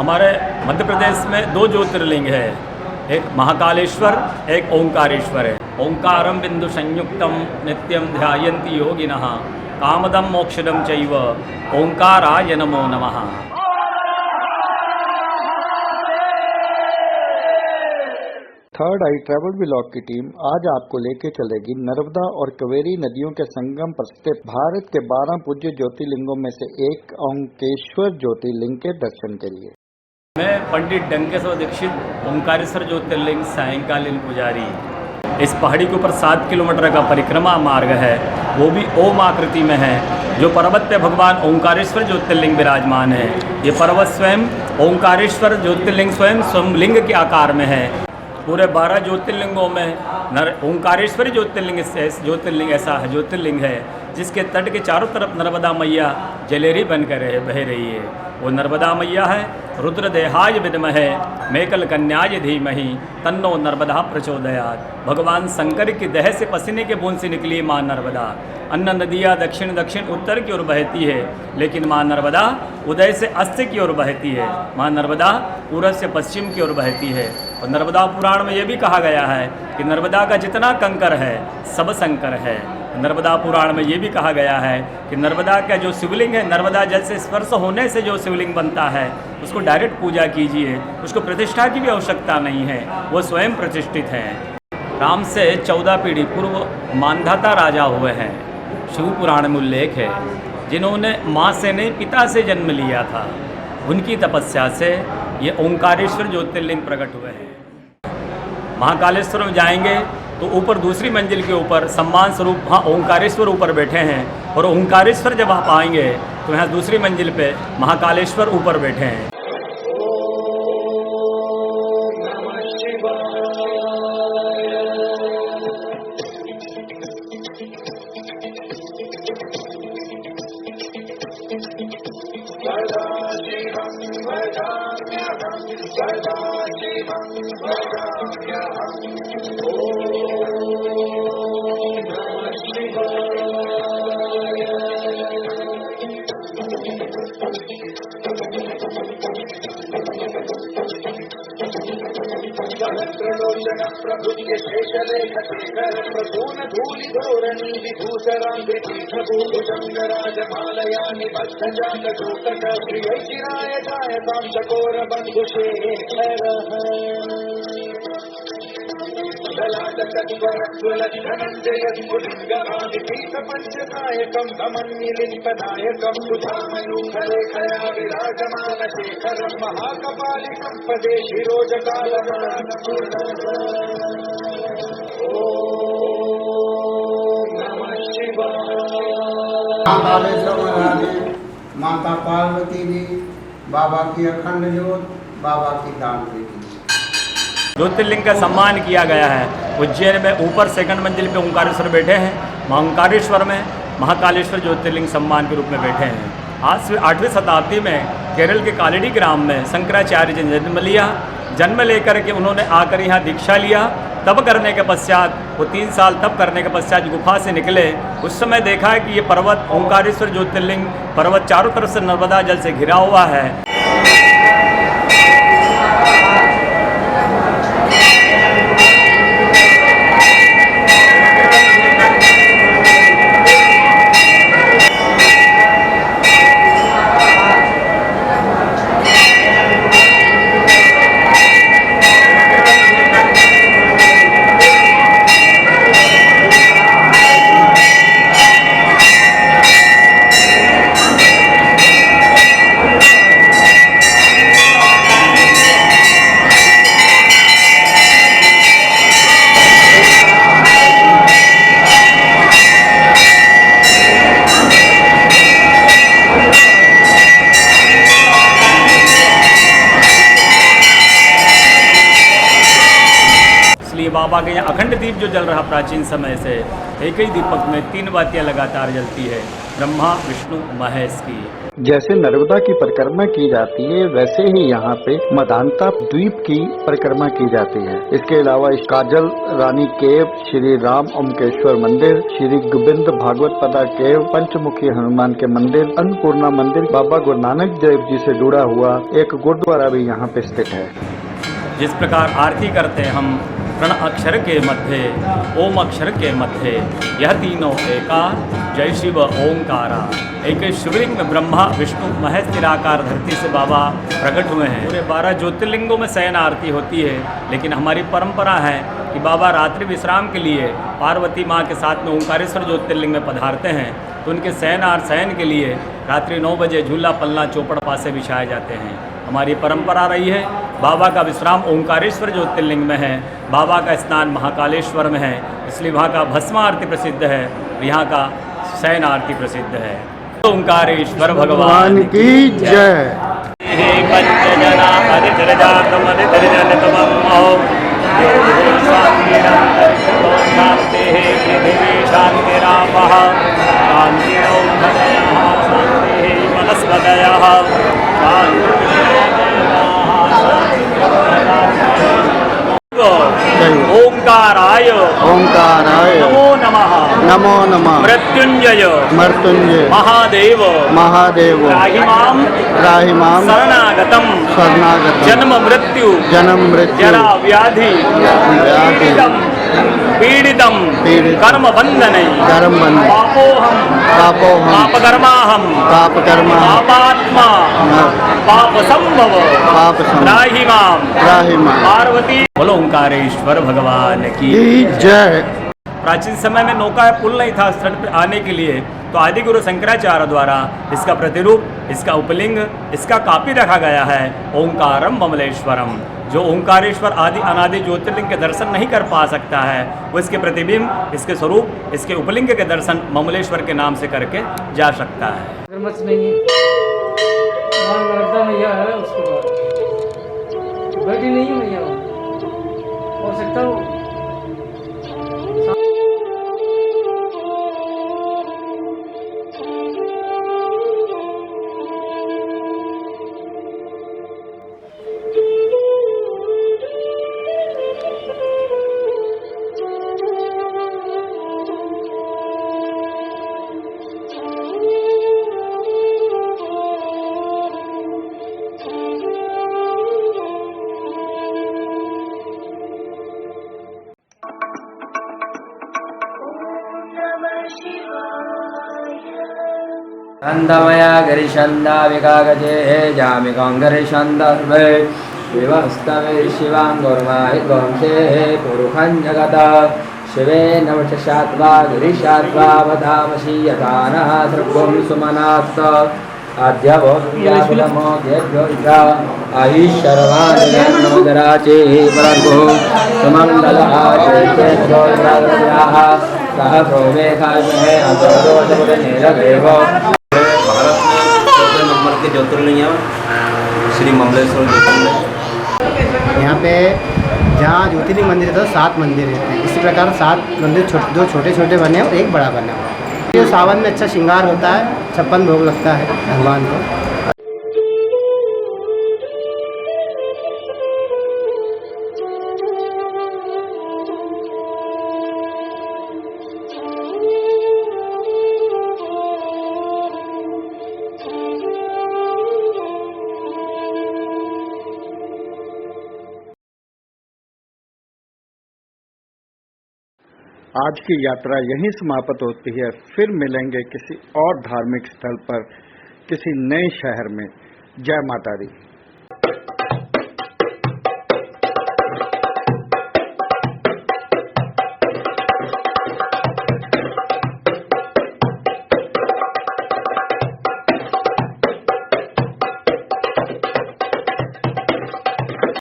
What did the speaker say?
हमारे मध्य प्रदेश में दो ज्योतिर्लिंग है, एक महाकालेश्वर, एक ओंकारेश्वर है। ओंकारम बिंदु संयुक्तम नित्यम ध्यायन्ति योगिनः कामदम मोक्षदम चैव ओंकाराय नमो नमः। थर्ड आई ट्रैवल व्लॉग की टीम आज आपको लेके चलेगी नर्मदा और कावेरी नदियों के संगम पर स्थित भारत के 12 पूज्य ज्योतिर्लिंगों में से एक ओंकारेश्वर ज्योतिर्लिंग के दर्शन के लिए। मैं पंडित डंकेश्वर दीक्षित, ओंकारेश्वर ज्योतिर्लिंग सायंकालीन पुजारी। इस पहाड़ी के ऊपर 7 किलोमीटर का परिक्रमा मार्ग है, वो भी ओम आकृति में है। जो पर्वत पे भगवान ओंकारेश्वर ज्योतिर्लिंग विराजमान है। ये पर्वत स्वयं ओंकारेश्वर ज्योतिर्लिंग स्वयं स्वयंलिंग के आकार में है। पूरे 12 ज्योतिर्लिंगों में ओंकारेश्वरी ज्योतिर्लिंग ऐसा है ज्योतिर्लिंग है जिसके तट के चारों तरफ नर्मदा मैया जलेरी बनकर बह रही है। वो नर्मदा मैया है रुद्रदेहाय विद्महे मेकल कन्याय धीमहि तन्नो नर्मदा प्रचोदयात्। भगवान शंकर की देह से पसीने के बूंद से निकली माँ नर्मदा। अन्य नदियाँ दक्षिण दक्षिण उत्तर की ओर बहती है, लेकिन माँ नर्मदा उदय से अस्त की ओर बहती है। माँ नर्मदा पूरब से पश्चिम की ओर बहती है। और नर्मदा पुराण में यह भी कहा गया है कि नर्मदा का जितना कंकर है सब शंकर है। नर्मदा पुराण में ये भी कहा गया है कि नर्मदा का जो शिवलिंग है, नर्मदा जल से स्पर्श होने से जो शिवलिंग बनता है उसको डायरेक्ट पूजा कीजिए, उसको प्रतिष्ठा की भी आवश्यकता नहीं है, वो स्वयं प्रतिष्ठित है। राम से 14 पीढ़ी पूर्व मानधाता राजा हुए हैं, शिव पुराण में उल्लेख है, जिन्होंने माँ से नहीं पिता से जन्म लिया था। उनकी तपस्या से ये ओंकारेश्वर ज्योतिर्लिंग प्रकट हुए हैं। महाकालेश्वर में जाएंगे तो ऊपर दूसरी मंजिल के ऊपर सम्मान स्वरूप वहाँ ओंकारेश्वर ऊपर बैठे हैं, और ओंकारेश्वर जब आप आएंगे तो यहाँ दूसरी मंजिल पे महाकालेश्वर ऊपर बैठे हैं। प्रभुत्य शेषलेख शेखर प्रसून धूलि धोरणी विभूषरांगराजमालया निबद्ध जातकोटक प्रियचिराय जायतां चकोर बंधुशेखर स्फुलिंगरादिपीतपंचकायकं कमन्निलिम्पदायकं सुधामयूखलेखया विराजमान शेखरं महाकपालिकं पदे शिरोजकालमानम्। ओम नमः शिवाय। महाकालेश्वर माता पार्वती जी, बाबा की अखंड ज्योत, बाबा की दान बेटी। ज्योतिर्लिंग का सम्मान किया गया है। उज्जैन में ऊपर सेकंड मंजिल पे ओंकारेश्वर बैठे हैं, ओंकारेश्वर में महाकालेश्वर ज्योतिर्लिंग सम्मान के रूप में बैठे हैं। आज से 8वीं शताब्दी में केरल के कालिडी ग्राम में शंकराचार्य जी ने जन्म लिया। जन्म लेकर के उन्होंने आकर यहाँ दीक्षा लिया। तब करने के पश्चात वो 3 साल तब करने के पश्चात गुफा से निकले। उस समय देखा है कि ये पर्वत ओंकारेश्वर ज्योतिर्लिंग पर्वत चारों तरफ से नर्मदा जल से घिरा हुआ है। बाबा के यहाँ अखंड दीप जो जल रहा प्राचीन समय से, एक ही दीपक में 3 बातियाँ लगातार जलती है। ब्रह्मा विष्णु महेश की। जैसे नर्मदा की परिक्रमा की जाती है, वैसे ही यहाँ पे मदांता द्वीप की परिक्रमा की जाती है। इसके अलावा काजल रानी केव, श्री राम ओमकेश्वर मंदिर, श्री गोविंद भागवत पदा केव, पंचमुखी हनुमान के मंदिर, अन्नपूर्णा मंदिर, बाबा गुरु नानक देव जी से जुड़ा हुआ एक गुरुद्वारा भी यहाँ पे स्थित है। जिस प्रकार आरती करते हैं हम प्रण अक्षर के मध्य, ओम अक्षर के मध्य, यह तीनों एकार, जय शिव ओंकारा। एक शिवलिंग में ब्रह्मा विष्णु महेश निराकार धरती से बाबा प्रकट हुए हैं। पूरे 12 ज्योतिर्लिंगों में शयन आरती होती है, लेकिन हमारी परंपरा है कि बाबा रात्रि विश्राम के लिए पार्वती माँ के साथ में ओंकारेश्वर ज्योतिर्लिंग में पधारते हैं, तो उनके शयन के लिए रात्रि 9 बजे झूला पलना चौपड़ पासे बिछाए जाते हैं। हमारी परंपरा रही है। बाबा का विश्राम ओंकारेश्वर ज्योतिर्लिंग में है, बाबा का स्नान महाकालेश्वर में है, इसलिए वहाँ का भस्म आरती प्रसिद्ध है, यहाँ का शयन आरती प्रसिद्ध है। ओंकारेश्वर भगवान की जय। पंचजना अधिजरजातम अधिजनतमं ओम शांति पृथ्वी शांतिरापः शांतिरोम शांति वनस्पतयः ओंकाराय ओंकाराय नमो नमः नमो नमः मृत्युंजय मृत्युंजय महादेव महादेव राहिमाम राहिमाम शरणागतम शरणागतम जन्म मृत्यु जरा व्याधि पीड़ितम कर्म बंधनै पापोहम पापकर्माहम पापात्मा पाप संभव राहिमाम पार्वती। बोलो ओंकारेश्वर भगवान की जय। प्राचीन समय में नौका या पुल नहीं था इस तट पर आने के लिए, तो आदि गुरु शंकराचार्य द्वारा इसका प्रतिरूप, इसका उपलिंग, इसका कापी रखा गया है ओंकारम ममलेश्वरम। जो ओंकारेश्वर आदि अनादि ज्योतिर्लिंग के दर्शन नहीं कर पा सकता है, वो इसके प्रतिबिंब, इसके स्वरूप, इसके उपलिंग के दर्शन ममलेश्वर के नाम से करके जा सकता है। मगरमच्छ नहीं है, वहाँ नर्मदा मैया है, उसके बाद बैठी नहीं है मैया, हो सकता हो। छन्दमया गरिषन्दा विकागजे जामिकाङ्गरिषन्दर्वे शिवस्तवे शिवाङ्गुर्माहि गोंसे पुरुषं जगत शिवे नवशशात्वा गिरिशात्वा वदामसि यथानः सृग्गुं सुमनास्त आद्यवोऽभ्याकुलमो देभ्यो इषा आयुष्यर्वाणिनोदराचे परगो सुमङ्गलः चेत्येभ्योऽग्रयाः सह प्रोमेखाजहे अतोरोधपुरनीलग्रेव। भारत में 14 नंबर के ज्योतिर्लिंग श्री ममलेश्वर ज्योतिर्लिंग। यहाँ पे जहाँ ज्योतिर्लिंग मंदिर है तो 7 मंदिर रहते हैं। इसी प्रकार 7 मंदिर दो छोटे छोटे बने हैं और एक बड़ा बना हुआ है। ये सावन में अच्छा श्रृंगार होता है, 56 भोग लगता है भगवान को। आज की यात्रा यहीं समाप्त होती है। फिर मिलेंगे किसी और धार्मिक स्थल पर, किसी नए शहर में। जय माता दी।